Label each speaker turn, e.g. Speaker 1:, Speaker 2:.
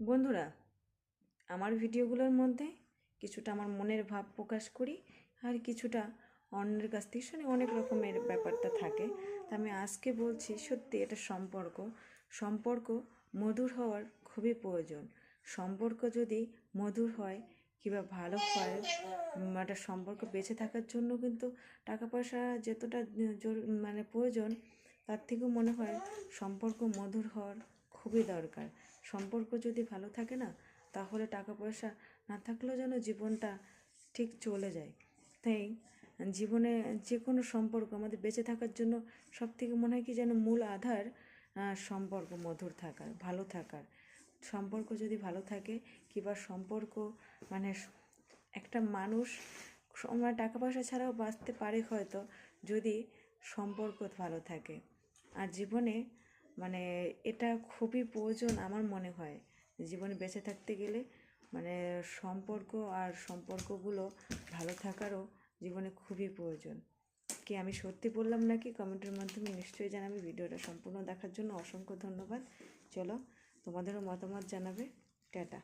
Speaker 1: বন্ধুরা, আমার ভিডিওগুলোর মধ্যে কিছুটা আমার মনের ভাব প্রকাশ করি, আর কিছুটা অন্যের কাছ থেকে শুনে। অনেক রকমের ব্যাপারটা থাকে। তা আমি আজকে বলছি, সত্যি এটা সম্পর্ক মধুর হওয়ার খুবই প্রয়োজন। সম্পর্ক যদি মধুর হয় কিংবা ভালো হয়, একটা সম্পর্ক বেঁচে থাকার জন্য কিন্তু টাকা পয়সা যতটা প্রয়োজন, তার থেকেও মনে হয় সম্পর্ক মধুর হওয়ার খুবই দরকার। সম্পর্ক যদি ভালো থাকে না, তাহলে টাকা পয়সা না থাকলেও যেন জীবনটা ঠিক চলে যায়। তাই জীবনে যে কোনো সম্পর্ক আমাদের বেঁচে থাকার জন্য সব থেকে মনে হয় কি যেন মূল আধার সম্পর্ক মধুর থাকার, ভালো থাকার। সম্পর্ক যদি ভালো থাকে কিংবা সম্পর্ক মানে একটা মানুষ টাকা পয়সা ছাড়াও বাঁচতে পারে হয়তো, যদি সম্পর্ক ভালো থাকে। আর জীবনে এটা খুবই প্রয়োজন আমার মনে হয়। জীবনে বেঁচে থাকতে গেলে সম্পর্কগুলো ভালো থাকারও জীবনে খুবই প্রয়োজন। কি আমি সত্যি বললাম নাকি? কমেন্টের মাধ্যমে নিশ্চয়ই জানাবে। ভিডিওটা সম্পূর্ণ দেখার জন্য অসংখ্য ধন্যবাদ। চলো, তোমাদেরও মতামত জানাবে। টাটা।